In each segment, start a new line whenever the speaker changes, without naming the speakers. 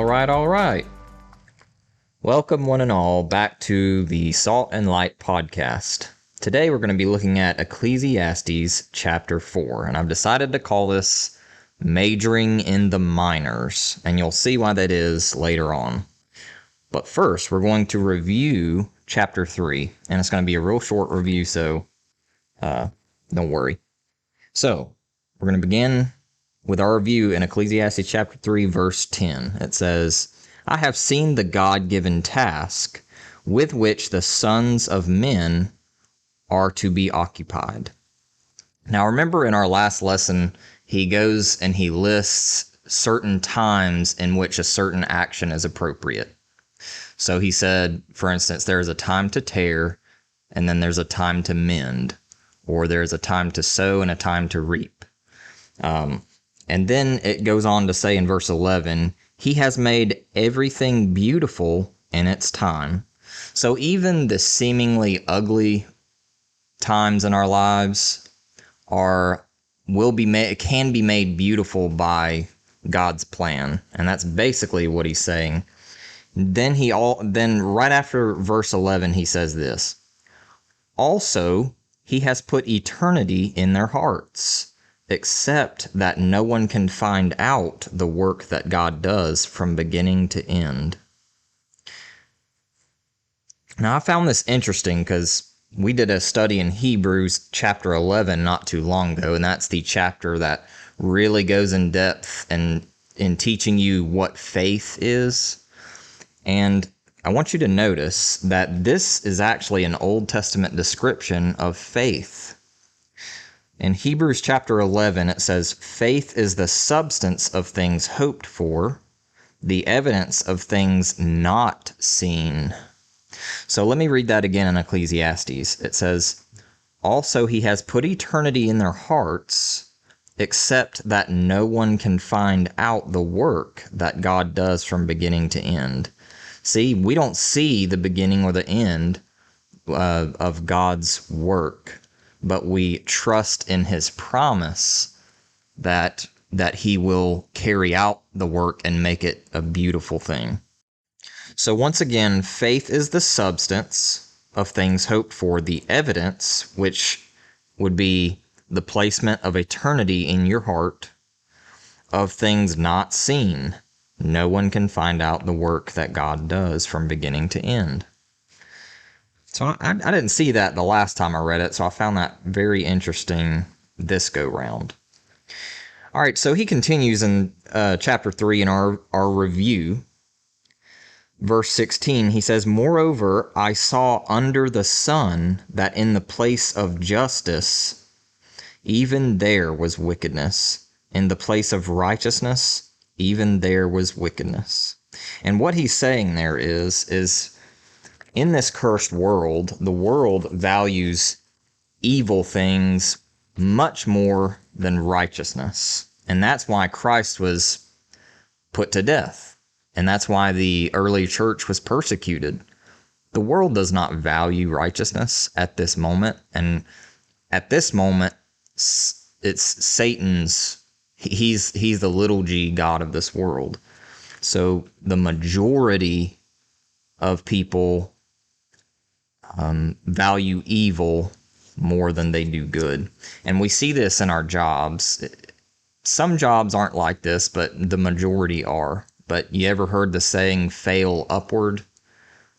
All right. Welcome, one and all, back to the Salt and Light podcast. Today we're going to be looking at Ecclesiastes Chapter 4, and I've decided to call this Majoring in the Minors, and you'll see why that is later on. But first, we're going to review Chapter 3, and it's going to be a real short review, so don't worry. So, we're going to begin with our review in Ecclesiastes chapter 3, verse 10. It says, I have seen the God-given task with which the sons of men are to be occupied. Now remember in our last lesson, he goes and he lists certain times in which a certain action is appropriate. So he said, for instance, there is a time to tear, and then there's a time to mend, or there's a time to sow and a time to reap. And then it goes on to say in verse 11, he has made everything beautiful in its time. So even the seemingly ugly times in our lives can be made beautiful by God's plan. And that's basically what he's saying. Then right after verse 11, he says this, also, he has put eternity in their hearts, except that no one can find out the work that God does from beginning to end. Now, I found this interesting because we did a study in Hebrews chapter 11 not too long ago, and that's the chapter that really goes in depth in teaching you what faith is. And I want you to notice that this is actually an Old Testament description of faith. In Hebrews chapter 11, it says, faith is the substance of things hoped for, the evidence of things not seen. So let me read that again in Ecclesiastes. It says, also he has put eternity in their hearts, except that no one can find out the work that God does from beginning to end. See, we don't see the beginning or the end of God's work, but we trust in his promise that he will carry out the work and make it a beautiful thing. So once again, faith is the substance of things hoped for, the evidence, which would be the placement of eternity in your heart, of things not seen. No one can find out the work that God does from beginning to end. So I didn't see that the last time I read it, so I found that very interesting this go-round. All right, so he continues in chapter 3 in our review. Verse 16, he says, moreover, I saw under the sun that in the place of justice, even there was wickedness. In the place of righteousness, even there was wickedness. And what he's saying there is in this cursed world, the world values evil things much more than righteousness. And that's why Christ was put to death. And that's why the early church was persecuted. The world does not value righteousness at this moment. And at this moment, it's Satan's, he's the little g god of this world. So the majority of people value evil more than they do good. And we see this in our jobs. Some jobs aren't like this, but the majority are. But you ever heard the saying, fail upward?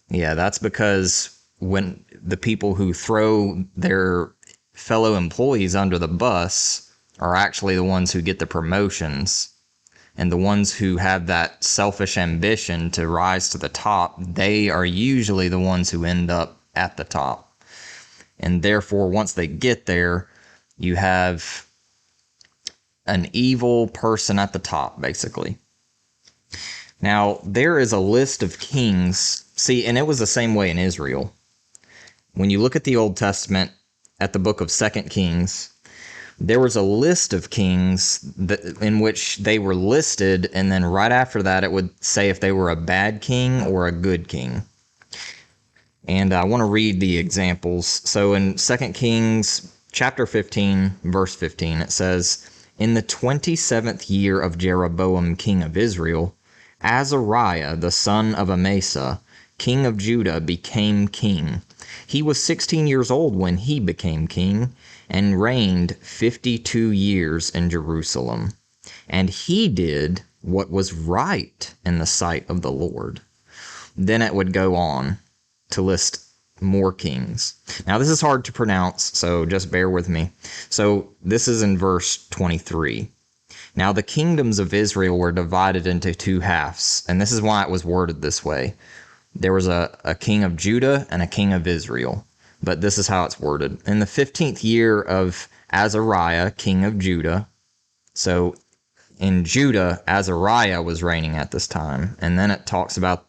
Yeah, that's because when the people who throw their fellow employees under the bus are actually the ones who get the promotions. And the ones who have that selfish ambition to rise to the top, they are usually the ones who end up at the top. And therefore, once they get there, you have an evil person at the top, basically. Now, there is a list of kings. See, and it was the same way in Israel. When you look at the Old Testament, at the book of 2 Kings, there was a list of kings in which they were listed, and then right after that it would say if they were a bad king or a good king. And I want to read the examples. So in 2 Kings chapter 15, verse 15, it says, in the 27th year of Jeroboam king of Israel, Azariah, the son of Amasa, king of Judah, became king. He was 16 years old when he became king, and reigned 52 years in Jerusalem. And he did what was right in the sight of the Lord. Then it would go on to list more kings. Now this is hard to pronounce, so just bear with me. So this is in verse 23. Now the kingdoms of Israel were divided into two halves, and this is why it was worded this way. There was a king of Judah and a king of Israel, but this is how it's worded. In the 15th year of Azariah, king of Judah, so in Judah, Azariah was reigning at this time, and then it talks about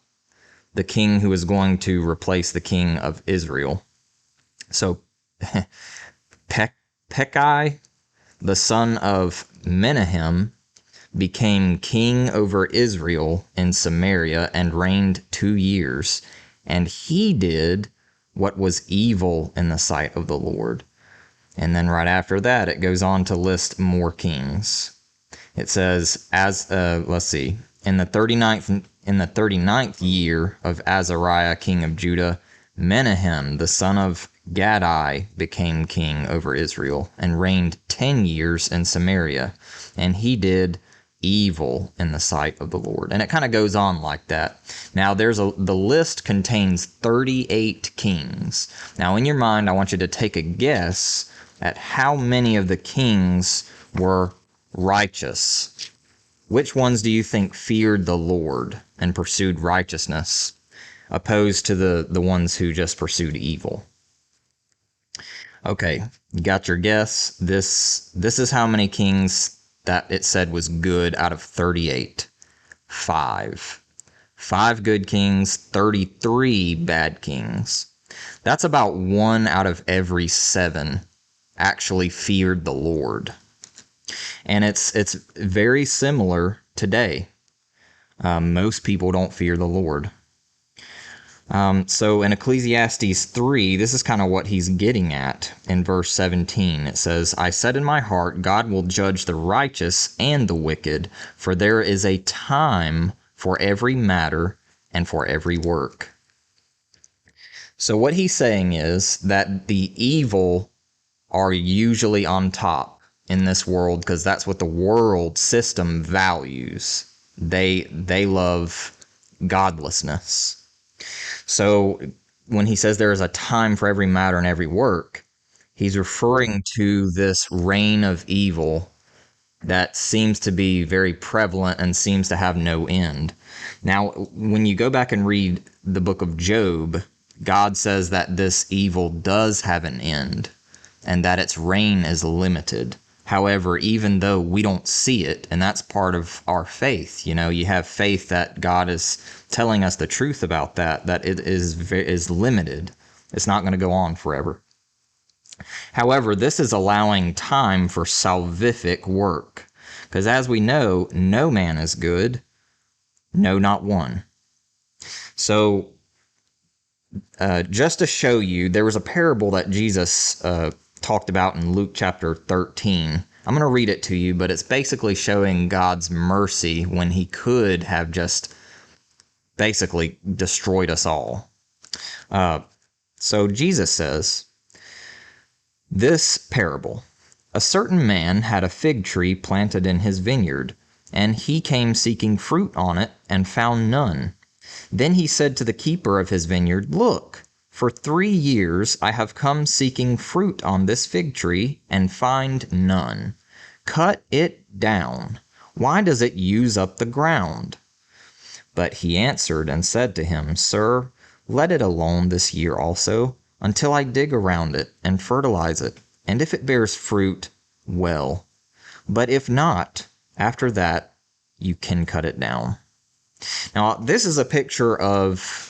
the king who is going to replace the king of Israel. So Pekah, the son of Menahem, became king over Israel in Samaria and reigned 2 years. And he did what was evil in the sight of the Lord. And then right after that, it goes on to list more kings. It says, let's see, in the 39th year of Azariah, king of Judah, Menahem, the son of Gadai, became king over Israel and reigned 10 years in Samaria. And he did evil in the sight of the Lord. And it kind of goes on like that. Now the list contains 38 kings. Now in your mind, I want you to take a guess at how many of the kings were righteous. Which ones do you think feared the Lord and pursued righteousness, opposed to the ones who just pursued evil? Okay, you got your guess. This is how many kings that it said was good out of 38. 5. 5 good kings, 33 bad kings. That's about 1 out of every 7 actually feared the Lord. And it's very similar today. Most people don't fear the Lord. So in Ecclesiastes 3, this is kind of what he's getting at in verse 17. It says, I said in my heart, God will judge the righteous and the wicked, for there is a time for every matter and for every work. So what he's saying is that the evil are usually on top in this world because that's what the world system values. They love godlessness. So when he says there is a time for every matter and every work, he's referring to this reign of evil that seems to be very prevalent and seems to have no end. Now, when you go back and read the book of Job, God says that this evil does have an end and that its reign is limited. However, even though we don't see it, and that's part of our faith, you have faith that God is telling us the truth about that it is limited. It's not going to go on forever. However, this is allowing time for salvific work, because as we know, no man is good, no, not one. So, just to show you, there was a parable that Jesus talked about in Luke chapter 13. I'm going to read it to you, but it's basically showing God's mercy when he could have just basically destroyed us all. So Jesus says, this parable, a certain man had a fig tree planted in his vineyard, and he came seeking fruit on it and found none. Then he said to the keeper of his vineyard, look, for 3 years I have come seeking fruit on this fig tree and find none. Cut it down. Why does it use up the ground? But he answered and said to him, Sir, let it alone this year also, until I dig around it and fertilize it, and if it bears fruit, well. But if not, after that you can cut it down. Now, this is a picture of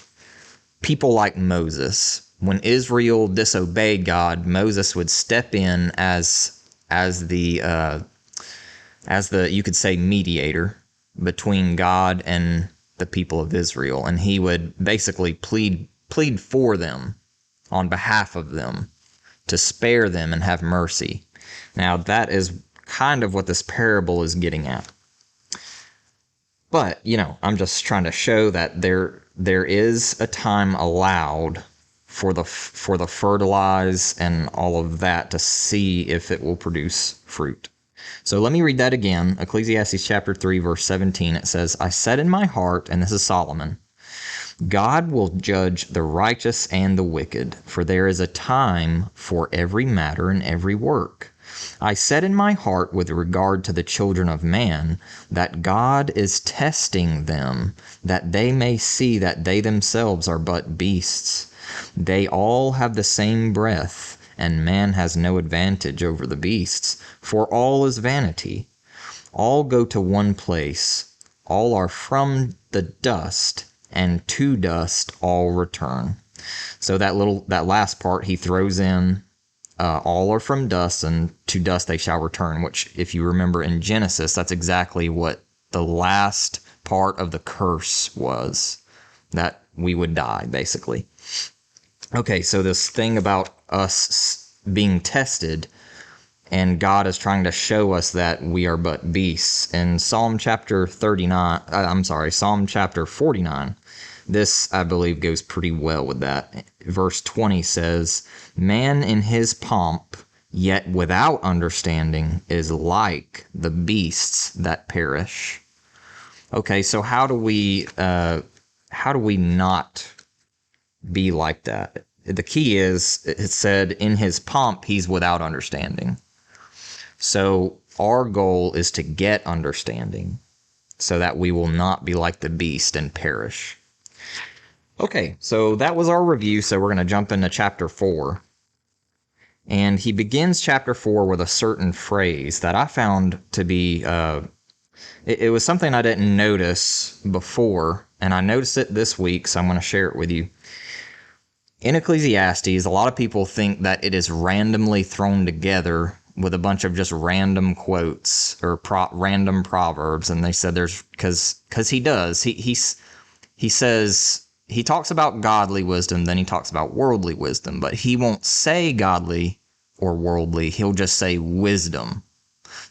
people like Moses. When Israel disobeyed God, Moses would step in as the you could say mediator between God and the people of Israel, and he would basically plead for them on behalf of them to spare them and have mercy. Now that is kind of what this parable is getting at. But, I'm just trying to show that there is a time allowed for the fertilize and all of that to see if it will produce fruit. So let me read that again. Ecclesiastes chapter 3, verse 17, it says, I said in my heart, and this is Solomon, God will judge the righteous and the wicked, for there is a time for every matter and every work. I said in my heart with regard to the children of man, that God is testing them, that they may see that they themselves are but beasts. They all have the same breath, and man has no advantage over the beasts, for all is vanity. All go to one place, all are from the dust, and to dust all return. So that last part he throws in, all are from dust, and to dust they shall return, which, if you remember in Genesis, that's exactly what the last part of the curse was, that we would die, basically. Okay, so this thing about us being tested, and God is trying to show us that we are but beasts. In Psalm chapter 49, this, I believe, goes pretty well with that. Verse 20 says, man in his pomp, yet without understanding, is like the beasts that perish. Okay, so how do we not be like that? The key is, it said, in his pomp, he's without understanding. So our goal is to get understanding so that we will not be like the beast and perish. Okay, so that was our review, so we're going to jump into chapter 4. And he begins chapter 4 with a certain phrase that I found to be, it was something I didn't notice before, and I noticed it this week, so I'm going to share it with you. In Ecclesiastes, a lot of people think that it is randomly thrown together with a bunch of just random quotes or random proverbs, and they said there's, because he does, he says, he talks about godly wisdom, then he talks about worldly wisdom, but he won't say godly or worldly, he'll just say wisdom.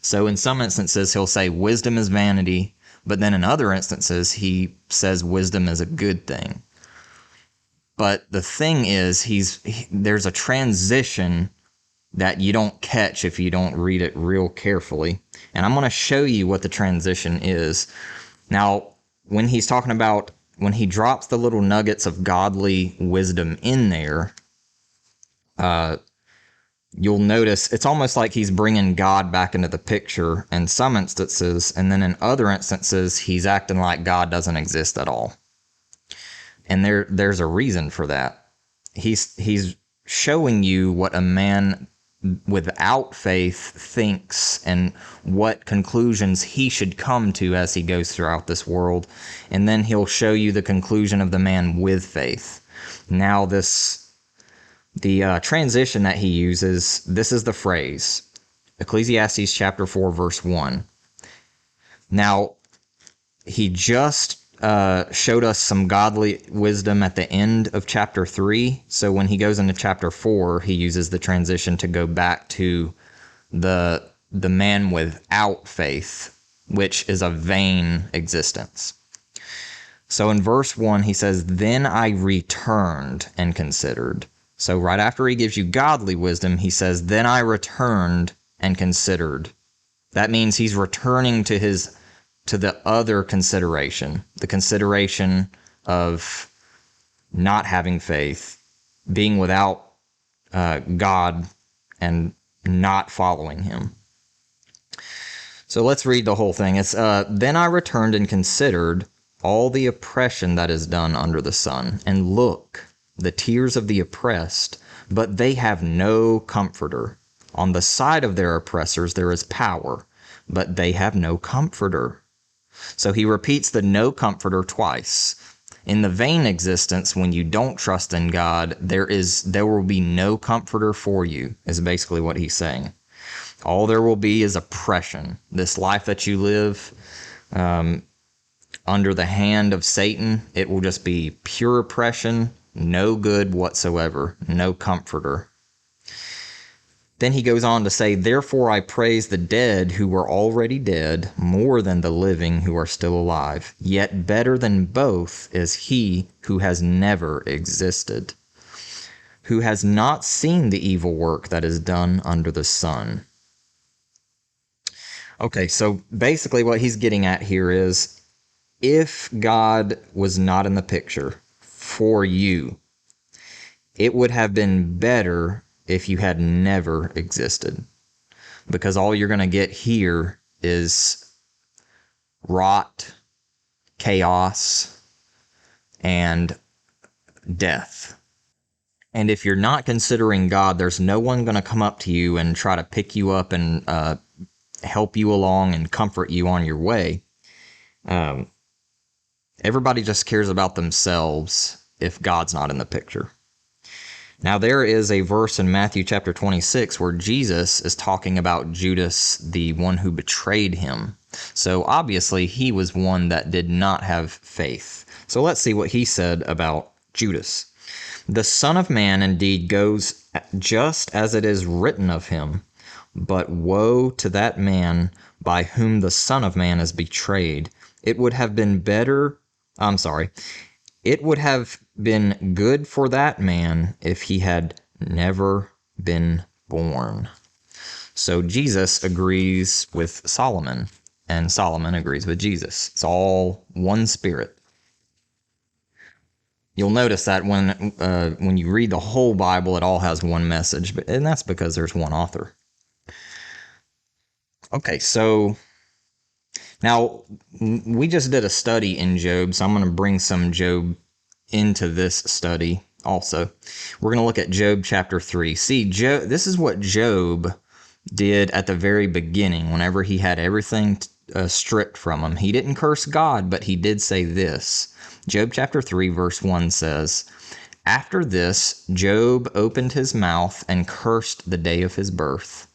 So in some instances, he'll say wisdom is vanity, but then in other instances, he says wisdom is a good thing. But the thing is, there's a transition that you don't catch if you don't read it real carefully. And I'm going to show you what the transition is. Now, when he's talking about, when he drops the little nuggets of godly wisdom in there, you'll notice it's almost like he's bringing God back into the picture in some instances, and then in other instances, he's acting like God doesn't exist at all. And there's a reason for that. He's showing you what a man without faith thinks and what conclusions he should come to as he goes throughout this world. And then he'll show you the conclusion of the man with faith. Now the transition that he uses, this is the phrase, Ecclesiastes chapter 4, verse 1. Now, he just showed us some godly wisdom at the end of chapter 3. So when he goes into chapter 4, he uses the transition to go back to the man without faith, which is a vain existence. So in verse 1, he says, then I returned and considered. So right after he gives you godly wisdom, he says, then I returned and considered. That means he's returning to the other consideration, the consideration of not having faith, being without God, and not following him. So let's read the whole thing. It's then I returned and considered all the oppression that is done under the sun, and look, the tears of the oppressed, but they have no comforter. On the side of their oppressors there is power, but they have no comforter. So he repeats the no comforter twice. In the vain existence, when you don't trust in God, there will be no comforter for you, is basically what he's saying. All there will be is oppression. This life that you live under the hand of Satan, it will just be pure oppression, no good whatsoever, no comforter. Then he goes on to say, "Therefore I praise the dead who were already dead more than the living who are still alive. Yet better than both is he who has never existed, who has not seen the evil work that is done under the sun." Okay, so basically what he's getting at here is, if God was not in the picture for you, it would have been better if you had never existed, because all you're going to get here is rot, chaos, and death. And if you're not considering God, there's no one going to come up to you and try to pick you up and help you along and comfort you on your way. Everybody just cares about themselves if God's not in the picture. Now, there is a verse in Matthew chapter 26 where Jesus is talking about Judas, the one who betrayed him. So obviously he was one that did not have faith. So let's see what he said about Judas. "The Son of Man indeed goes just as it is written of him, but woe to that man by whom the Son of Man is betrayed. It would have been good for that man if he had never been born." So Jesus agrees with Solomon, and Solomon agrees with Jesus. It's all one spirit. You'll notice that when you read the whole Bible, it all has one message, and that's because there's one author. Okay, so now we just did a study in Job, so I'm going to bring some Job into this study also. We're going to look at Job chapter 3. See, this is what Job did at the very beginning, whenever he had everything stripped from him. He didn't curse God, but he did say this. Job chapter 3 verse 1 says, "After this, Job opened his mouth and cursed the day of his birth.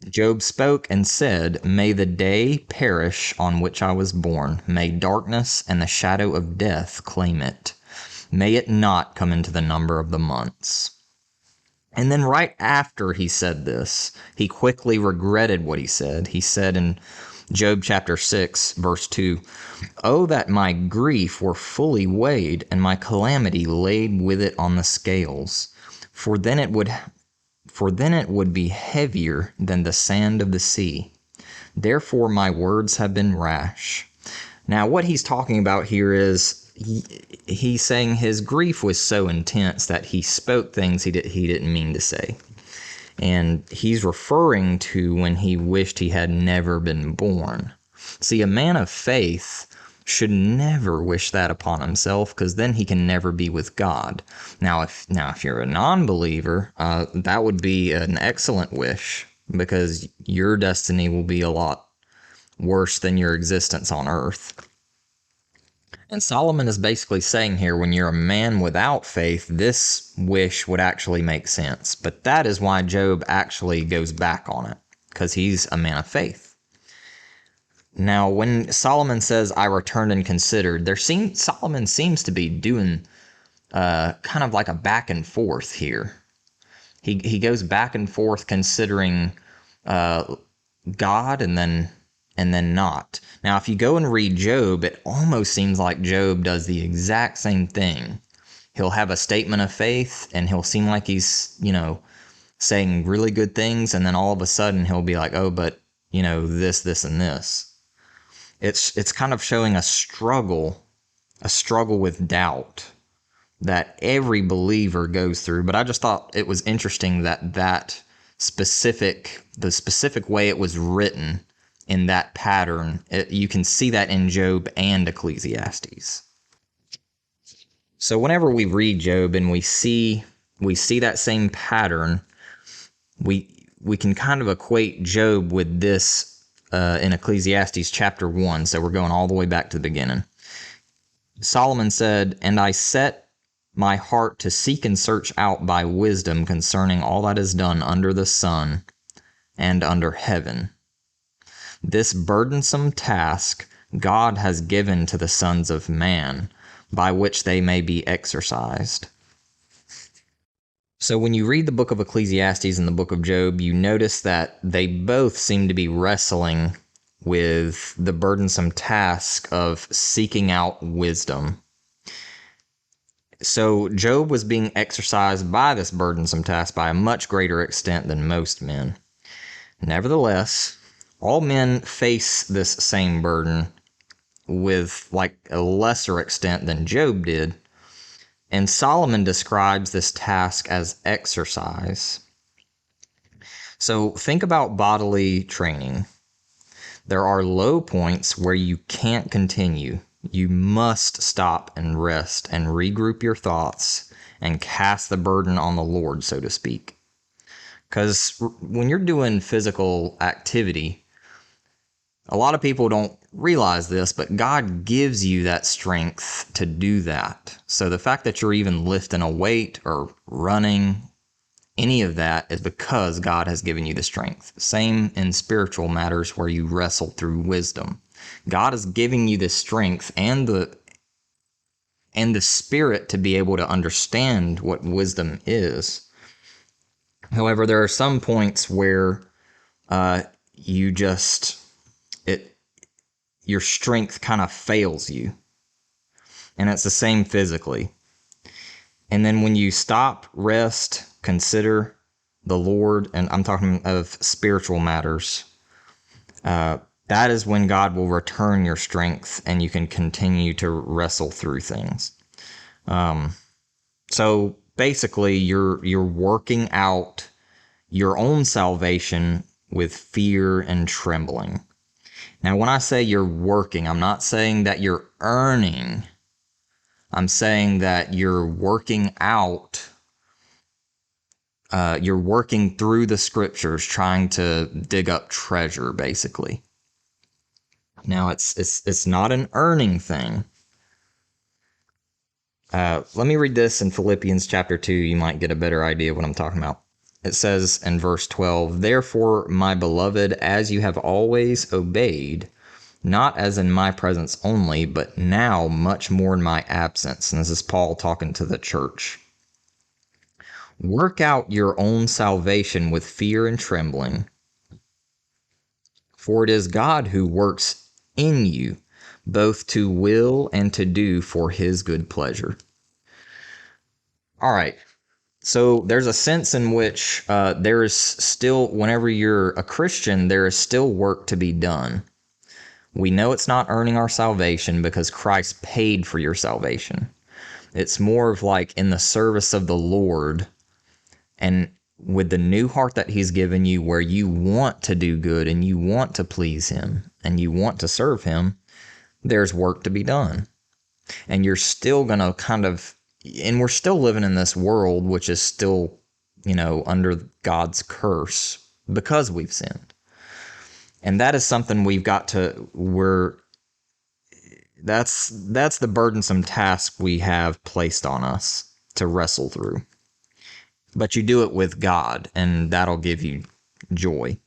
Job spoke and said, May the day perish on which I was born. May darkness and the shadow of death claim it. May it not come into the number of the months." And then right after he said this, he quickly regretted what he said. He said in Job chapter 6, verse 2, "Oh, that my grief were fully weighed, and my calamity laid with it on the scales. For then it would be heavier than the sand of the sea. Therefore my words have been rash." Now what he's talking about here is he's saying his grief was so intense that he spoke things he didn't mean to say. And he's referring to when he wished he had never been born. See, a man of faith should never wish that upon himself, because then he can never be with God. Now, if you're a non-believer, that would be an excellent wish, because your destiny will be a lot worse than your existence on earth. And Solomon is basically saying here, when you're a man without faith, this wish would actually make sense. But that is why Job actually goes back on it, because he's a man of faith. Now, when Solomon says, "I returned and considered," Solomon seems to be doing kind of like a back and forth here. He goes back and forth considering God and then not. Now, if you go and read Job, it almost seems like Job does the exact same thing. He'll have a statement of faith, and he'll seem like he's, saying really good things, and then all of a sudden he'll be like, "Oh, but, this, and this." It's kind of showing a struggle with doubt that every believer goes through. But I just thought it was interesting that the specific way it was written in that pattern, you can see that in Job and Ecclesiastes. So whenever we read Job and we see that same pattern, we can kind of equate Job with this in Ecclesiastes Chapter 1. So we're going all the way back to the beginning. Solomon said, "And I set my heart to seek and search out by wisdom concerning all that is done under the sun and under heaven. This burdensome task God has given to the sons of man, by which they may be exercised." So when you read the book of Ecclesiastes and the book of Job, you notice that they both seem to be wrestling with the burdensome task of seeking out wisdom. So Job was being exercised by this burdensome task by a much greater extent than most men. Nevertheless, all men face this same burden with like a lesser extent than Job did. And Solomon describes this task as exercise. So think about bodily training. There are low points where you can't continue. You must stop and rest and regroup your thoughts and cast the burden on the Lord, so to speak. Because when you're doing physical activity, a lot of people don't realize this, but God gives you that strength to do that. So the fact that you're even lifting a weight or running, any of that is because God has given you the strength. Same in spiritual matters where you wrestle through wisdom. God is giving you the strength and the spirit to be able to understand what wisdom is. However, there are some points where you just your strength kind of fails you. And it's the same physically. And then when you stop, rest, consider the Lord, and I'm talking of spiritual matters, that is when God will return your strength and you can continue to wrestle through things. So basically, you're working out your own salvation with fear and trembling. Now, when I say you're working, I'm not saying that you're earning. I'm saying that you're working out. You're working through the scriptures, trying to dig up treasure, basically. Now, it's not an earning thing. Let me read this in Philippians chapter 2. You might get a better idea of what I'm talking about. It says in verse 12, "Therefore, my beloved, as you have always obeyed, not as in my presence only, but now much more in my absence." And this is Paul talking to the church. "Work out your own salvation with fear and trembling, for it is God who works in you, both to will and to do for his good pleasure." All right. So there's a sense in which there is still, whenever you're a Christian, there is still work to be done. We know it's not earning our salvation because Christ paid for your salvation. It's more of like in the service of the Lord and with the new heart that he's given you, where you want to do good and you want to please him and you want to serve him, there's work to be done. And you're still going to and we're still living in this world which is still, under God's curse because we've sinned. And that is something we've got to, that's the burdensome task we have placed on us to wrestle through. But you do it with God, and that'll give you joy.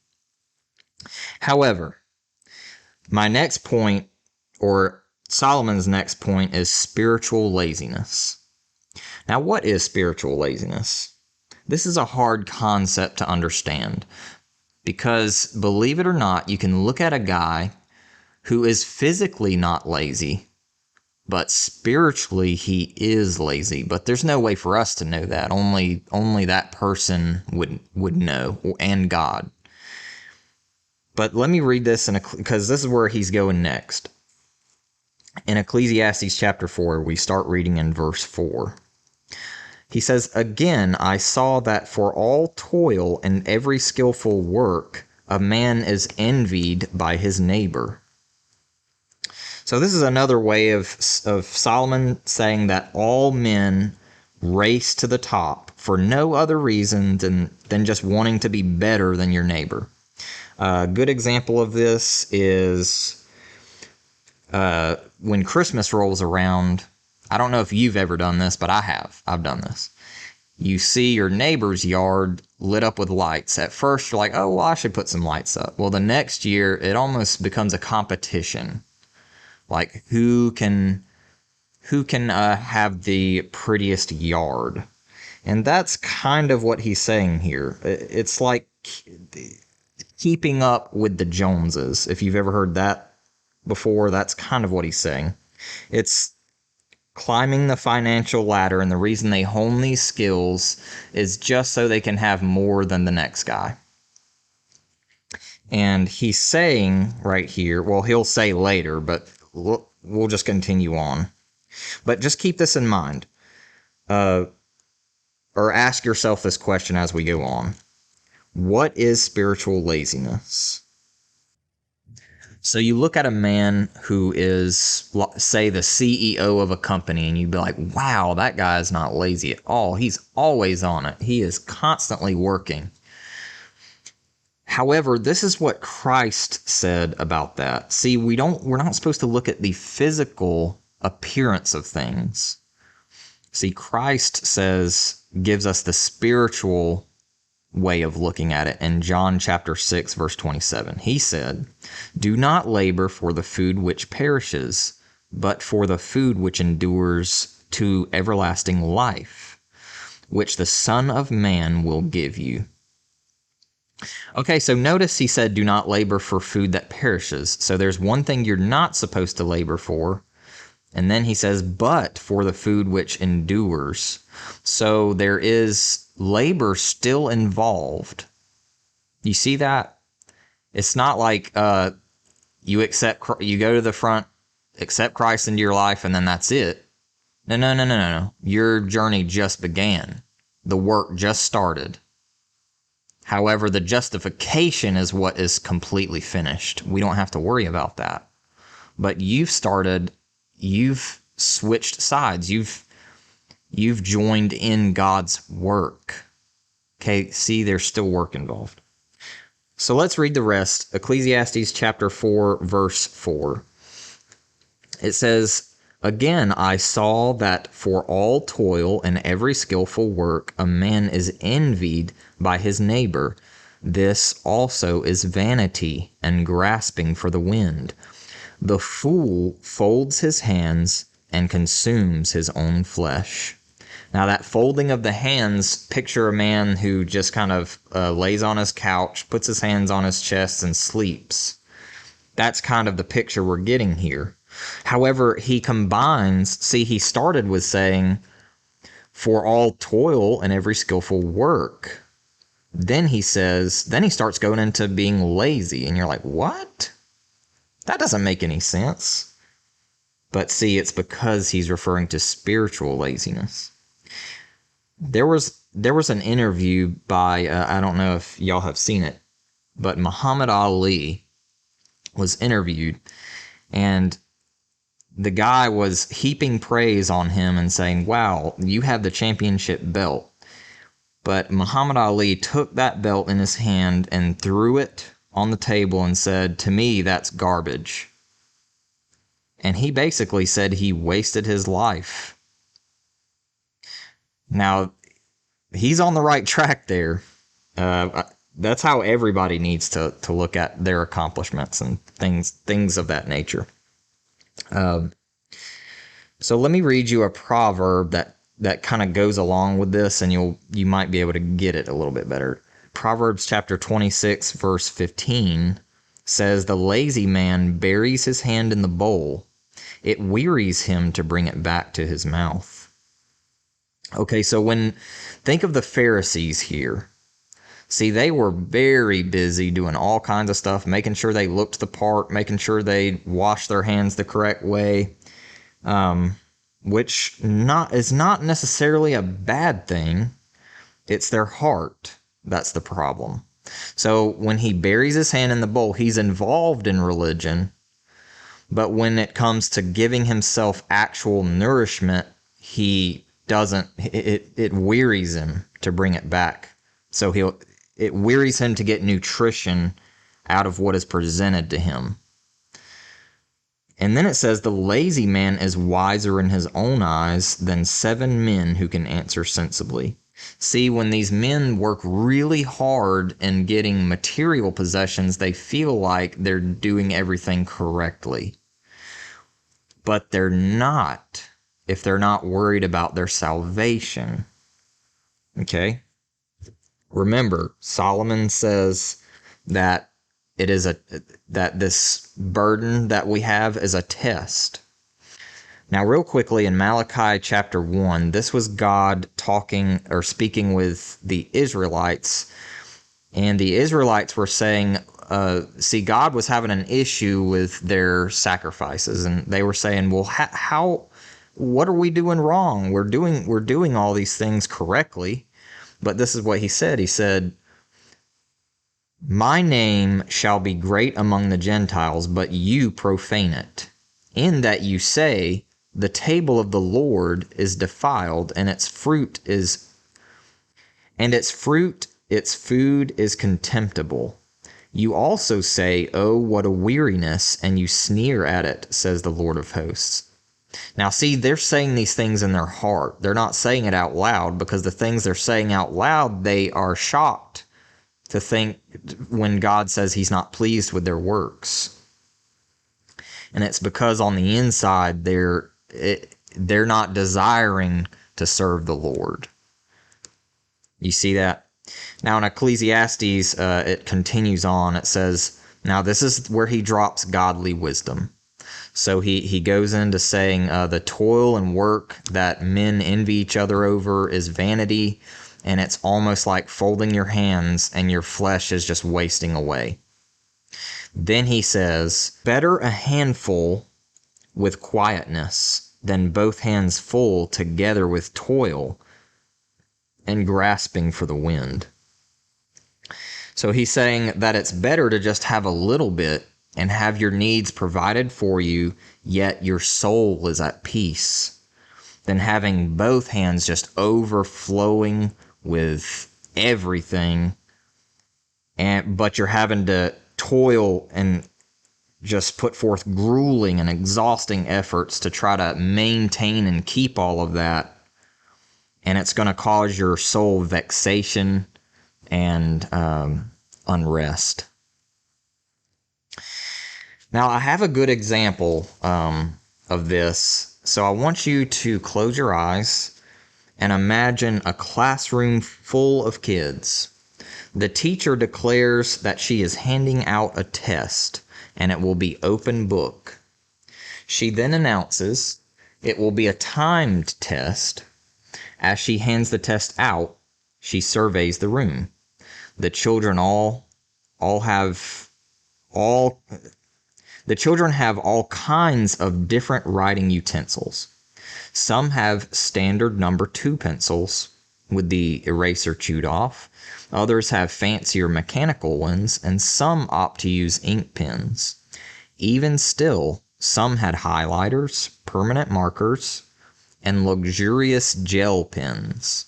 However, my next point, or Solomon's next point, is spiritual laziness. Now, what is spiritual laziness? This is a hard concept to understand because, believe it or not, you can look at a guy who is physically not lazy, but spiritually he is lazy. But there's no way for us to know that. Only that person would know, and God. But let me read this because this is where he's going next. In Ecclesiastes Chapter 4, we start reading in verse 4. He says, "Again, I saw that for all toil and every skillful work, a man is envied by his neighbor." So this is another way of Solomon saying that all men race to the top for no other reason than just wanting to be better than your neighbor. A good example of this is when Christmas rolls around. I don't know if you've ever done this, but I have. I've done this. You see your neighbor's yard lit up with lights. At first, you're like, oh, well, I should put some lights up. Well, the next year, it almost becomes a competition. Like, who can have the prettiest yard? And that's kind of what he's saying here. It's like keeping up with the Joneses. If you've ever heard that before, that's kind of what he's saying. It's climbing the financial ladder, and the reason they hone these skills is just so they can have more than the next guy. And he's saying right here, well, he'll say later, but we'll just continue on. But just keep this in mind, or ask yourself this question as we go on. What is spiritual laziness? So you look at a man who is, say, the CEO of a company, and you'd be like, wow, that guy is not lazy at all. He's always on it. He is constantly working. However, this is what Christ said about that. See, we're not supposed to look at the physical appearance of things. See, Christ gives us the spiritual way of looking at it in John chapter 6, verse 27. He said, "Do not labor for the food which perishes, but for the food which endures to everlasting life, which the Son of Man will give you." Okay, so notice he said, do not labor for food that perishes. So there's one thing you're not supposed to labor for. And then he says, but for the food which endures. So there is labor still involved. You see that? It's not like you go to the front, accept Christ into your life, and then that's it. No. Your journey just began. The work just started. However, the justification is what is completely finished. We don't have to worry about that. But you've switched sides. You've joined in God's work. Okay, see, there's still work involved. So let's read the rest. Ecclesiastes Chapter 4, verse 4. It says, "Again I saw that for all toil and every skillful work a man is envied by his neighbor. This also is vanity and grasping for the wind. The fool folds his hands and consumes his own flesh." Now that folding of the hands, picture a man who just kind of lays on his couch, puts his hands on his chest, and sleeps. That's kind of the picture we're getting here. However, he started with saying, for all toil and every skillful work. Then he starts going into being lazy, and you're like, what? That doesn't make any sense. But see, it's because he's referring to spiritual laziness. There was an interview by, I don't know if y'all have seen it, but Muhammad Ali was interviewed, and the guy was heaping praise on him and saying, wow, you have the championship belt. But Muhammad Ali took that belt in his hand and threw it on the table and said, to me, that's garbage. And he basically said he wasted his life. Now, he's on the right track there. That's how everybody needs to look at their accomplishments and things of that nature. So let me read you a proverb that kind of goes along with this, and you might be able to get it a little bit better. Proverbs chapter 26, verse 15 says, "The lazy man buries his hand in the bowl. It wearies him to bring it back to his mouth." Okay, so think of the Pharisees here. See, they were very busy doing all kinds of stuff, making sure they looked the part, making sure they washed their hands the correct way, which is not necessarily a bad thing. It's their heart that's the problem. So when he buries his hand in the bowl, he's involved in religion, but when it comes to giving himself actual nourishment, he doesn't. It wearies him to bring it back. So it wearies him to get nutrition out of what is presented to him. And then it says, "The lazy man is wiser in his own eyes than 7 men who can answer sensibly." See, when these men work really hard in getting material possessions, they feel like they're doing everything correctly. But they're not, if they're not worried about their salvation. Okay? Remember, Solomon says that that this burden that we have is a test. Now, real quickly, in Malachi chapter 1, this was God talking or speaking with the Israelites, and the Israelites were saying, God was having an issue with their sacrifices, and they were saying, well, what are we doing wrong? We're doing all these things correctly. But this is what he said. He said, my name shall be great among the Gentiles, but you profane it, in that you say, the table of the Lord is defiled, and its food is contemptible. You also say, oh, what a weariness, and you sneer at it, says the Lord of hosts. Now, see, they're saying these things in their heart. They're not saying it out loud, because the things they're saying out loud, they are shocked to think when God says he's not pleased with their works. And it's because on the inside, they're not desiring to serve the Lord. You see that? Now in Ecclesiastes, it continues on. It says, now this is where he drops godly wisdom. So he goes into saying the toil and work that men envy each other over is vanity, and it's almost like folding your hands and your flesh is just wasting away. Then he says, better a handful with quietness than both hands full together with toil and grasping for the wind. So he's saying that it's better to just have a little bit and have your needs provided for you, yet your soul is at peace, than having both hands just overflowing with everything, but you're having to toil and just put forth grueling and exhausting efforts to try to maintain and keep all of that, and it's going to cause your soul vexation and unrest. Now, I have a good example of this, so I want you to close your eyes and imagine a classroom full of kids. The teacher declares that she is handing out a test, and it will be open book. She then announces it will be a timed test. As she hands the test out, she surveys the room. The children have all kinds of different writing utensils. Some have standard number 2 pencils with the eraser chewed off. Others have fancier mechanical ones, and some opt to use ink pens. Even still, some had highlighters, permanent markers, and luxurious gel pens.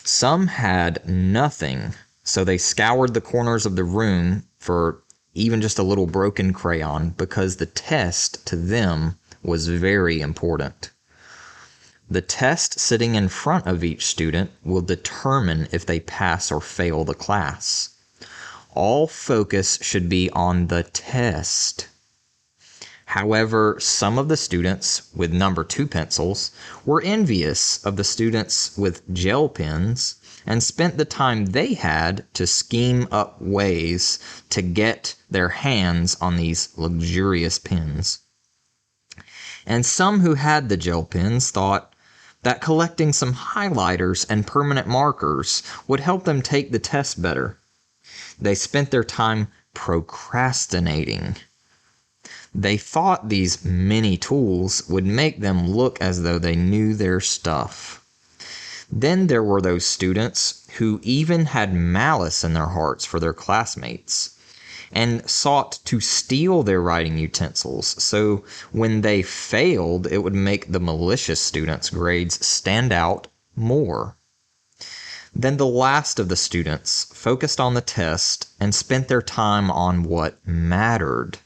Some had nothing, so they scoured the corners of the room for even just a little broken crayon, because the test to them was very important. The test sitting in front of each student will determine if they pass or fail the class. All focus should be on the test. However, some of the students with number 2 pencils were envious of the students with gel pens and spent the time they had to scheme up ways to get their hands on these luxurious pens. And some who had the gel pens thought that collecting some highlighters and permanent markers would help them take the test better. They spent their time procrastinating. They thought these many tools would make them look as though they knew their stuff. Then there were those students who even had malice in their hearts for their classmates and sought to steal their writing utensils, so when they failed, it would make the malicious students' grades stand out more. Then the last of the students focused on the test and spent their time on what mattered.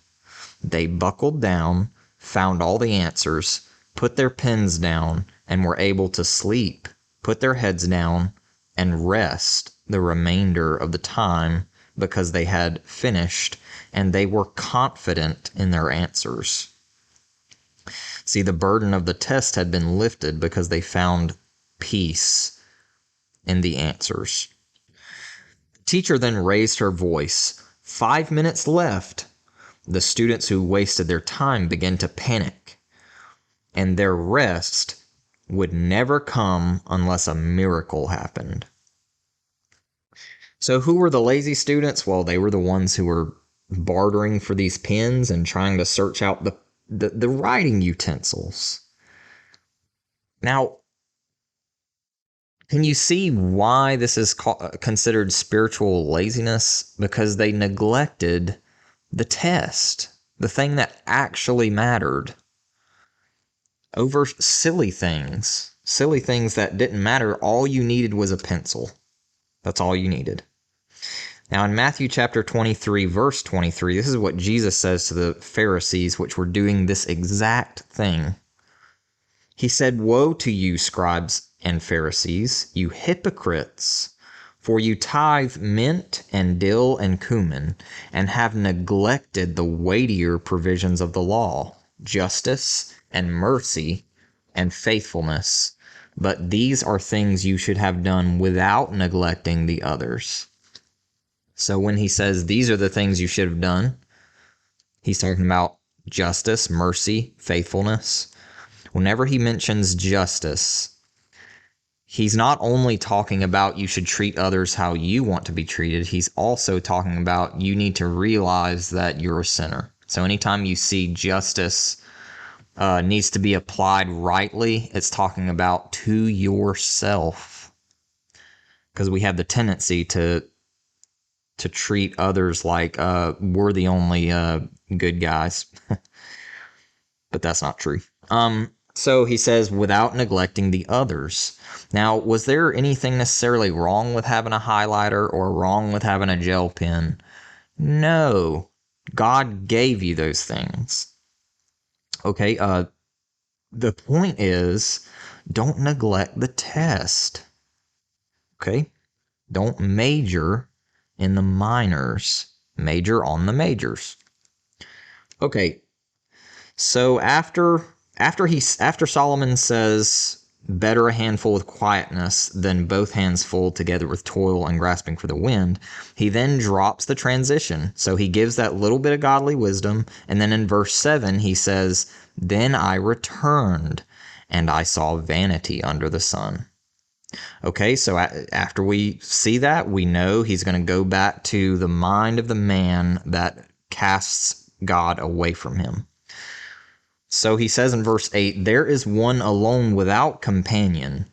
They buckled down, found all the answers, put their pens down, and were able to sleep, put their heads down, and rest the remainder of the time because they had finished and they were confident in their answers. See, the burden of the test had been lifted because they found peace in the answers. The teacher then raised her voice. 5 minutes left. The students who wasted their time began to panic, and their rest would never come unless a miracle happened. So who were the lazy students? Well, they were the ones who were bartering for these pens and trying to search out the writing utensils. Now, can you see why this is considered spiritual laziness? Because they neglected the test, the thing that actually mattered, over silly things that didn't matter. All you needed was a pencil. That's all you needed. Now in Matthew chapter 23, verse 23, this is what Jesus says to the Pharisees, which were doing this exact thing. He said, "Woe to you, scribes and Pharisees, you hypocrites! For you tithe mint and dill and cumin, and have neglected the weightier provisions of the law, justice and mercy and faithfulness. But these are things you should have done without neglecting the others." So when he says these are the things you should have done, he's talking about justice, mercy, faithfulness. Whenever he mentions justice, he's not only talking about you should treat others how you want to be treated, he's also talking about you need to realize that you're a sinner. So anytime you see justice needs to be applied rightly, it's talking about to yourself. Because we have the tendency to treat others like we're the only good guys. But that's not true. So he says, without neglecting the others. Now, was there anything necessarily wrong with having a highlighter or wrong with having a gel pen? No. God gave you those things. Okay, the point is, don't neglect the test. Okay? Don't major in the minors. Major on the majors. Okay, so after Solomon says, better a handful with quietness than both hands full together with toil and grasping for the wind, he then drops the transition. So he gives that little bit of godly wisdom, and then in verse 7 he says, "Then I returned, and I saw vanity under the sun." Okay, so after we see that, we know he's going to go back to the mind of the man that casts God away from him. So he says in verse 8, "There is one alone without companion.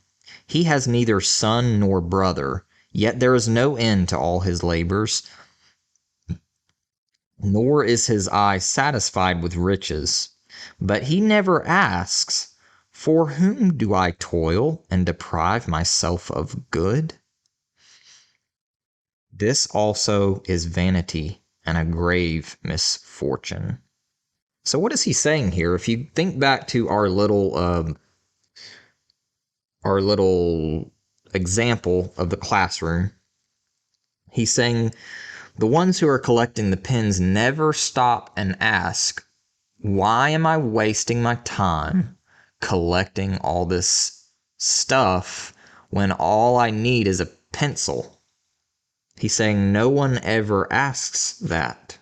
He has neither son nor brother, yet there is no end to all his labors, nor is his eye satisfied with riches. But he never asks, 'For whom do I toil and deprive myself of good?' This also is vanity and a grave misfortune." So what is he saying here? If you think back to our little example of the classroom, he's saying the ones who are collecting the pens never stop and ask, why am I wasting my time collecting all this stuff when all I need is a pencil? He's saying no one ever asks that.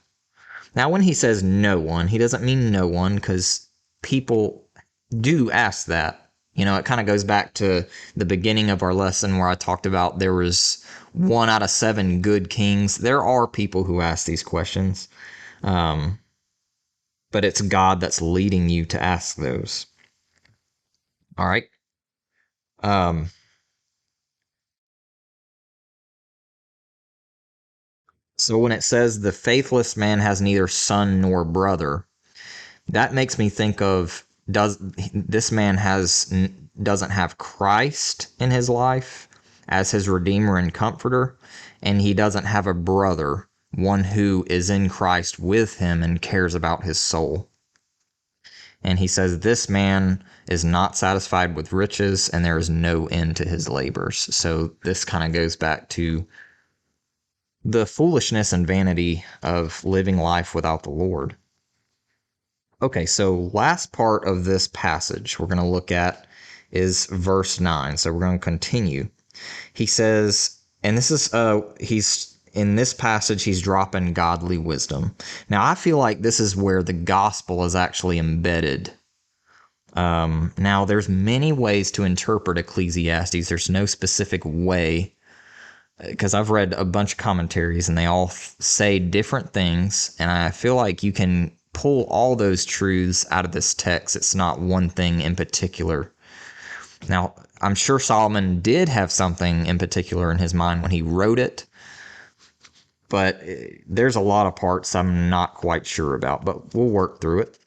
Now, when he says no one, he doesn't mean no one, because people do ask that. You know, it kind of goes back to the beginning of our lesson where I talked about there was 1 out of 7 good kings. There are people who ask these questions, but it's God that's leading you to ask those. All right. So when it says the faithless man has neither son nor brother, that makes me think of, this man doesn't have Christ in his life as his redeemer and comforter, and he doesn't have a brother, one who is in Christ with him and cares about his soul. And he says this man is not satisfied with riches, and there is no end to his labors. So this kind of goes back to the foolishness and vanity of living life without the Lord. Okay, so last part of this passage we're going to look at is verse 9. So we're going to continue. He says, and this is, he's, in this passage, he's dropping godly wisdom. Now, I feel like this is where the gospel is actually embedded. Now, there's many ways to interpret Ecclesiastes. There's no specific way, because I've read a bunch of commentaries and they all say different things, and I feel like you can pull all those truths out of this text. It's not one thing in particular. Now, I'm sure Solomon did have something in particular in his mind when he wrote it, but there's a lot of parts I'm not quite sure about, but we'll work through it.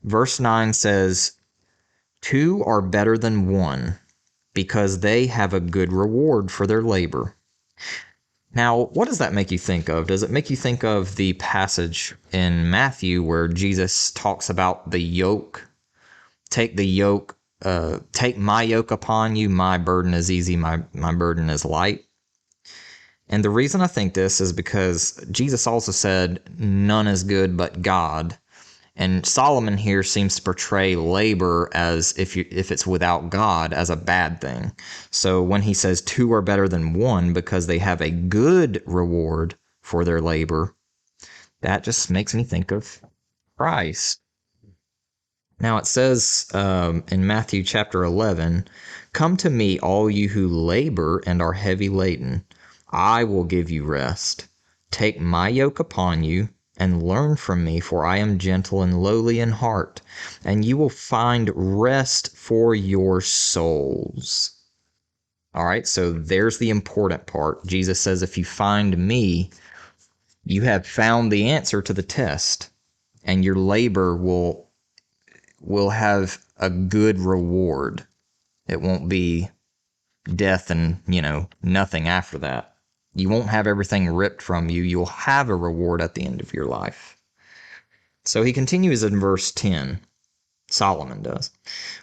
Verse 9 says, "Two are better than one, because they have a good reward for their labor." Now, what does that make you think of? Does it make you think of the passage in Matthew where Jesus talks about the yoke? Take the yoke, take my yoke upon you, my burden is easy, my burden is light. And the reason I think this is because Jesus also said, none is good but God. And Solomon here seems to portray labor as if it's without God as a bad thing. So when he says two are better than one because they have a good reward for their labor, that just makes me think of Christ. Now it says in Matthew chapter 11, "Come to me, all you who labor and are heavy laden. I will give you rest. Take my yoke upon you and learn from me, for I am gentle and lowly in heart, and you will find rest for your souls." All right, so there's the important part. Jesus says, if you find me, you have found the answer to the test, and your labor will have a good reward. It won't be death and, nothing after that. You won't have everything ripped from you. You'll have a reward at the end of your life. So he continues in verse 10. Solomon does.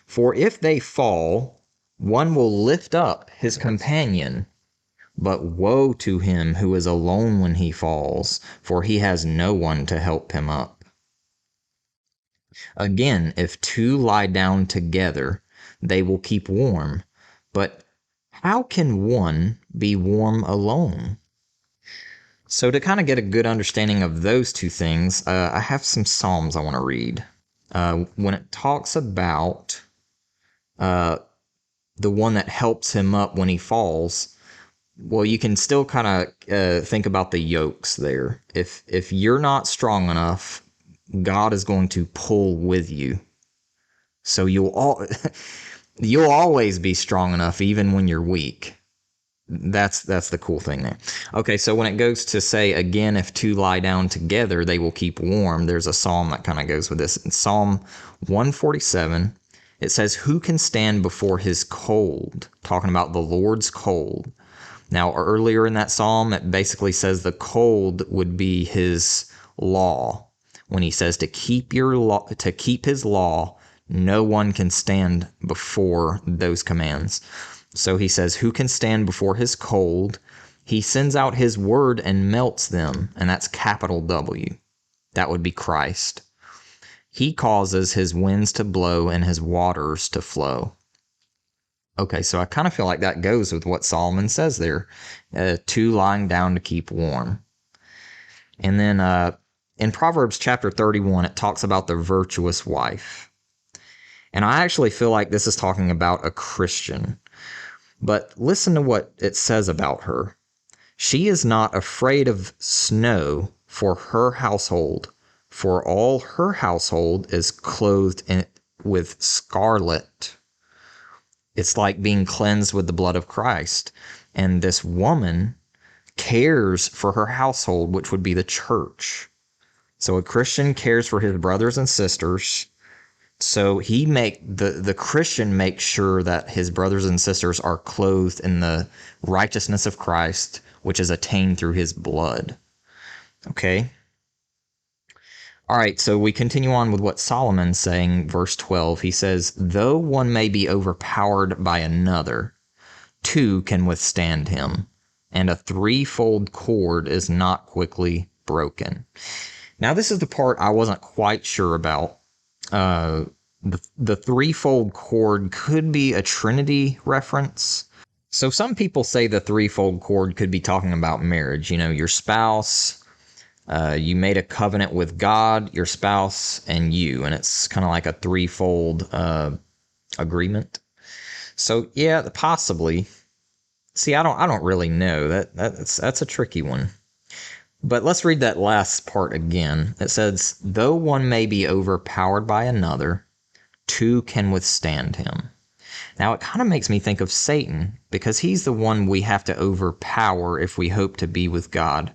"For if they fall, one will lift up his companion, but woe to him who is alone when he falls, for he has no one to help him up. Again, if two lie down together, they will keep warm, but how can one be warm alone?" So to kind of get a good understanding of those two things, I have some Psalms I want to read. When it talks about the one that helps him up when he falls, well, you can still kind of think about the yokes there. If you're not strong enough, God is going to pull with you. So you'll always be strong enough even when you're weak. That's the cool thing there. Okay, so when it goes to say, again, if two lie down together, they will keep warm, there's a psalm that kind of goes with this. In Psalm 147, it says, "Who can stand before his cold?" Talking about the Lord's cold. Now, earlier in that psalm, it basically says the cold would be his law. When he says to keep his law, no one can stand before those commands. So he says, who can stand before his cold? He sends out his word and melts them, and that's capital W. That would be Christ. He causes his winds to blow and his waters to flow. Okay, so I kind of feel like that goes with what Solomon says there. Two lying down to keep warm. And then in Proverbs chapter 31, it talks about the virtuous wife. And I actually feel like this is talking about a Christian. But listen to what it says about her. "She is not afraid of snow for her household, for all her household is clothed with scarlet." It's like being cleansed with the blood of Christ. And this woman cares for her household, which would be the church. So a Christian cares for his brothers and sisters. So the Christian makes sure that his brothers and sisters are clothed in the righteousness of Christ, which is attained through his blood. Okay? All right, so we continue on with what Solomon's saying, verse 12. He says, "Though one may be overpowered by another, two can withstand him, and a threefold cord is not quickly broken." Now, this is the part I wasn't quite sure about. The threefold cord could be a Trinity reference. So some people say the threefold cord could be talking about marriage. You know, your spouse, you made a covenant with God, your spouse, and you, and it's kind of like a threefold agreement. So yeah, possibly. See, I don't really know. That's a tricky one. But let's read that last part again. It says, though one may be overpowered by another, two can withstand him. Now, it kind of makes me think of Satan, because he's the one we have to overpower if we hope to be with God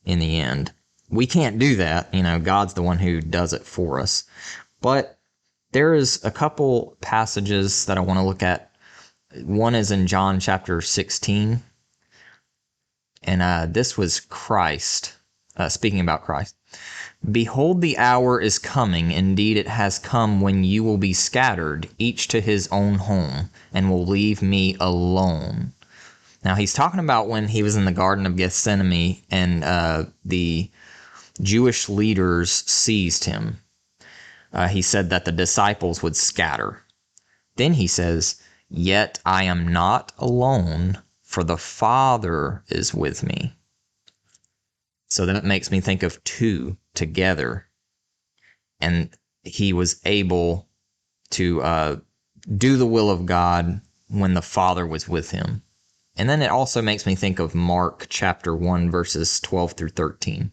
in the end. We can't do that. You know, God's the one who does it for us. But there is a couple passages that I want to look at. One is in John chapter 16. And this was Christ, speaking about Christ. Behold, the hour is coming, indeed it has come, when you will be scattered, each to his own home, and will leave me alone. Now, he's talking about when he was in the Garden of Gethsemane, and the Jewish leaders seized him. He said that the disciples would scatter. Then he says, yet I am not alone, for the Father is with me. So that makes me think of two together. And he was able to do the will of God when the Father was with him. And then it also makes me think of Mark chapter 1, verses 12 through 13.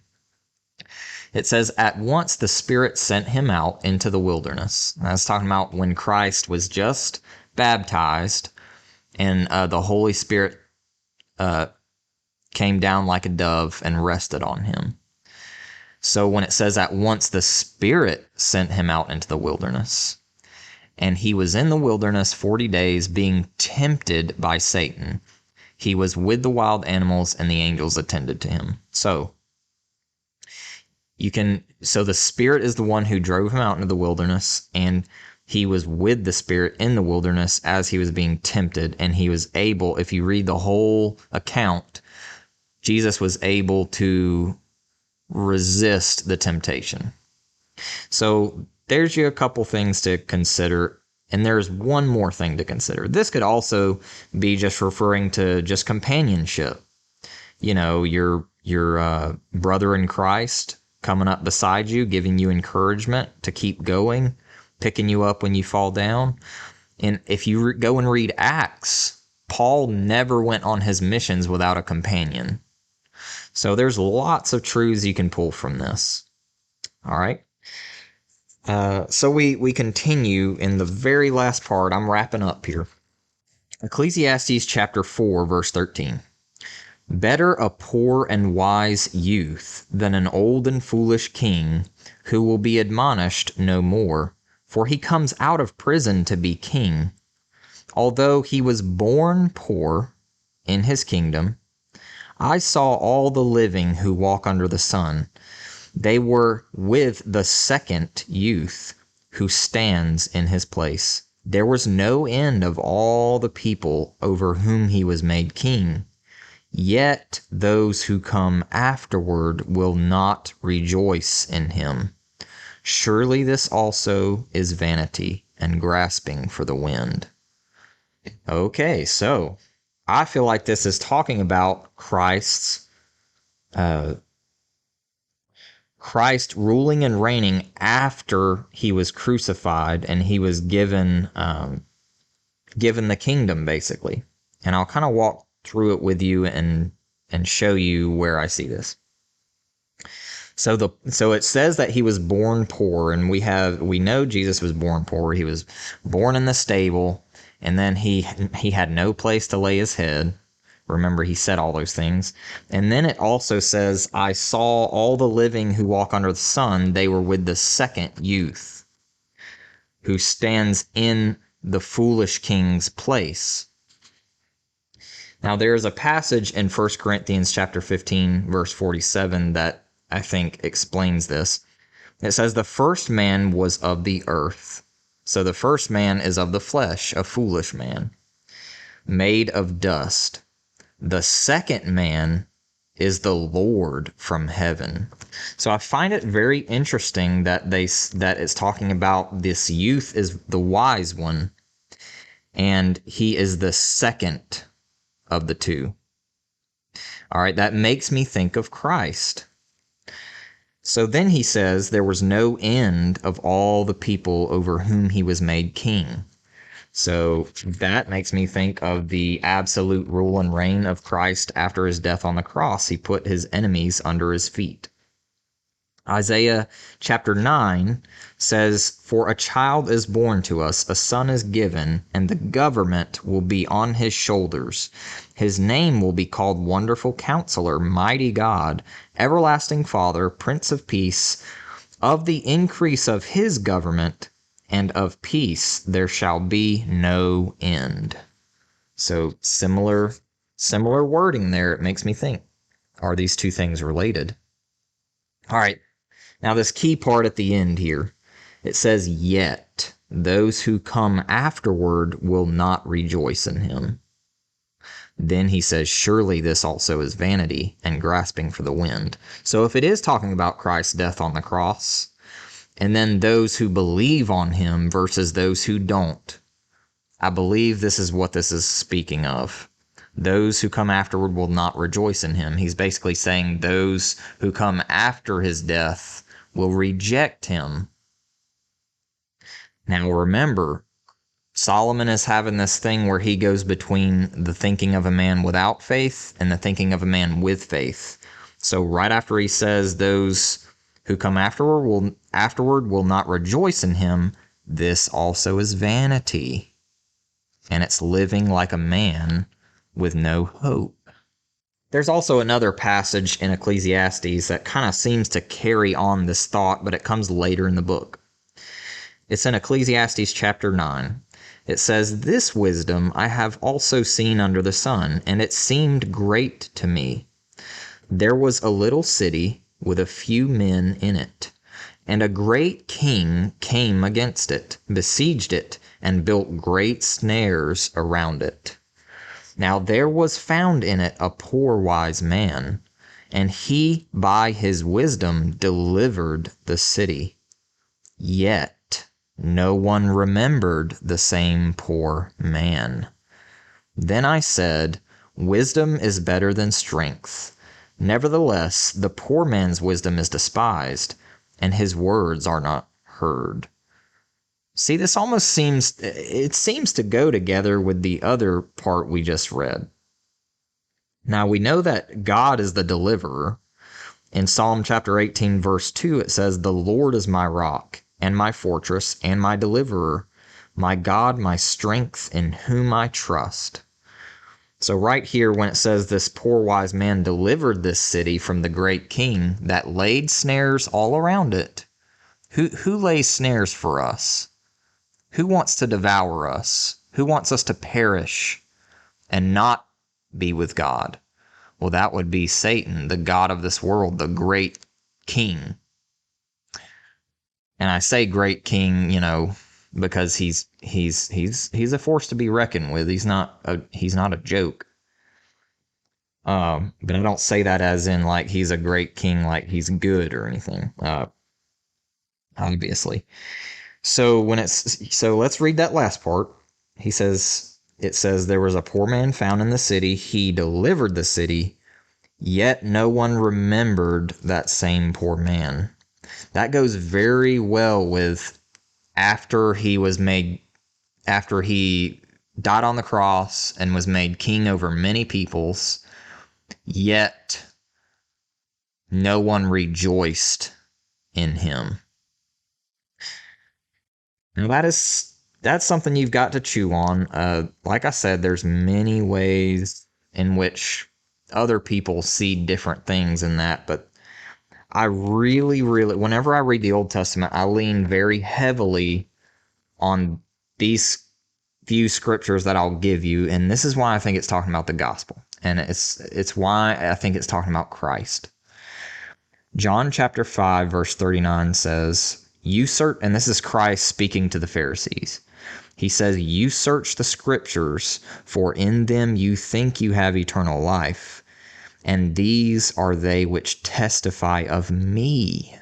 It says, at once the Spirit sent him out into the wilderness. And I was talking about when Christ was just baptized, and the Holy Spirit came down like a dove and rested on him. So when it says at once the Spirit sent him out into the wilderness, and he was in the wilderness 40 days being tempted by Satan, he was with the wild animals and the angels attended to him. So the Spirit is the one who drove him out into the wilderness, and he was with the Spirit in the wilderness as he was being tempted, and he was able, if you read the whole account, Jesus was able to resist the temptation. So there's you a couple things to consider, and there's one more thing to consider. This could also be just referring to just companionship. You know, your brother in Christ coming up beside you, giving you encouragement to keep going, picking you up when you fall down. And if you go and read Acts, Paul never went on his missions without a companion. So there's lots of truths you can pull from this. All right. So we continue in the very last part. I'm wrapping up here. Ecclesiastes Chapter 4, verse 13. Better a poor and wise youth than an old and foolish king, who will be admonished no more, for he comes out of prison to be king. Although he was born poor in his kingdom, I saw all the living who walk under the sun. They were with the second youth, who stands in his place. There was no end of all the people over whom he was made king. Yet those who come afterward will not rejoice in him. Surely this also is vanity and grasping for the wind. Okay, so I feel like this is talking about Christ ruling and reigning after he was crucified and he was given the kingdom, basically. And I'll kind of walk through it with you and show you where I see this. So it says that he was born poor, and we know Jesus was born poor. He was born in the stable, and then he had no place to lay his head. Remember, he said all those things. And then it also says, I saw all the living who walk under the sun. They were with the second youth, who stands in the foolish king's place. Now, there is a passage in 1 Corinthians chapter 15, verse 47 that I think explains this. It says, the first man was of the earth. So the first man is of the flesh, a foolish man, made of dust. The second man is the Lord from heaven. So I find it very interesting that it's talking about this youth is the wise one, and he is the second of the two. All right, that makes me think of Christ. So then he says there was no end of all the people over whom he was made king. So that makes me think of the absolute rule and reign of Christ after his death on the cross. He put his enemies under his feet. Isaiah chapter 9 says, "For a child is born to us, a son is given, and the government will be on his shoulders. His name will be called Wonderful Counselor, Mighty God, Everlasting Father, Prince of Peace. Of the increase of his government and of peace there shall be no end." So similar wording there. It makes me think, are these two things related? All right. Now, this key part at the end here, it says, "Yet those who come afterward will not rejoice in him." Then he says, "Surely this also is vanity and grasping for the wind." So if it is talking about Christ's death on the cross, and then those who believe on him versus those who don't, I believe this is what this is speaking of. Those who come afterward will not rejoice in him. He's basically saying those who come after his death will reject him. Now remember, Solomon is having this thing where he goes between the thinking of a man without faith and the thinking of a man with faith. So right after he says those who come afterward will not rejoice in him, this also is vanity. And it's living like a man with no hope. There's also another passage in Ecclesiastes that kind of seems to carry on this thought, but it comes later in the book. It's in Ecclesiastes Chapter 9. It says, "This wisdom I have also seen under the sun, and it seemed great to me. There was a little city with a few men in it, and a great king came against it, besieged it, and built great snares around it. Now there was found in it a poor wise man, and he by his wisdom delivered the city. Yet no one remembered the same poor man. Then I said, Wisdom is better than strength. Nevertheless, the poor man's wisdom is despised, and his words are not heard." See, this almost seems to go together with the other part we just read. Now, we know that God is the deliverer. In Psalm chapter 18, verse 2, it says, "The Lord is my rock, and my fortress, and my deliverer, my God, my strength, in whom I trust." So right here, when it says this poor wise man delivered this city from the great king that laid snares all around it, who lays snares for us? Who wants to devour us? Who wants us to perish and not be with God? Well, that would be Satan, the god of this world, the great king. And I say great king, because he's a force to be reckoned with. He's not a joke. But I don't say that as in like he's a great king, like he's good or anything. Obviously. So let's read that last part. It says there was a poor man found in the city. He delivered the city, yet no one remembered that same poor man. That goes very well with after he died on the cross and was made king over many peoples, yet no one rejoiced in him. Now that's something you've got to chew on. Like I said, there's many ways in which other people see different things in that, but I really, whenever I read the Old Testament, I lean very heavily on these few scriptures that I'll give you, and this is why I think it's talking about the gospel, and it's why I think it's talking about Christ. John chapter 5, verse 39 says, and this is Christ speaking to the Pharisees. He says, "You search the scriptures, for in them you think you have eternal life, and these are they which testify of me."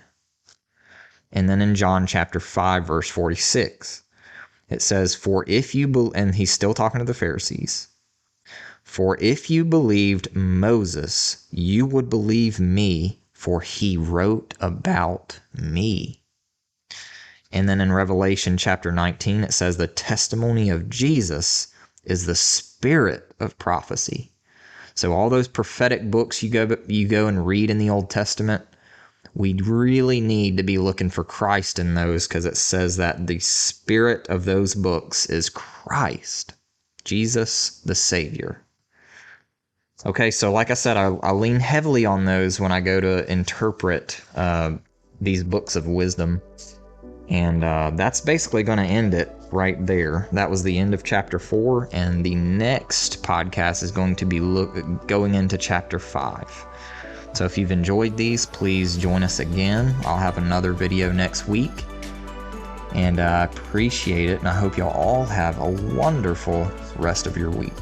And then in John chapter 5, verse 46, it says, and he's still talking to the Pharisees, For if you believed Moses, you would believe me, for he wrote about me. And then in Revelation chapter 19, it says the testimony of Jesus is the spirit of prophecy. So all those prophetic books you go and read in the Old Testament, we really need to be looking for Christ in those, because it says that the spirit of those books is Christ, Jesus the Savior. Okay, so like I said, I lean heavily on those when I go to interpret these books of wisdom. And that's basically going to end it right there. That was the end of chapter 4, and the next podcast is going to be going into chapter 5. So if you've enjoyed these, please join us again. I'll have another video next week, and I appreciate it, and I hope y'all all have a wonderful rest of your week.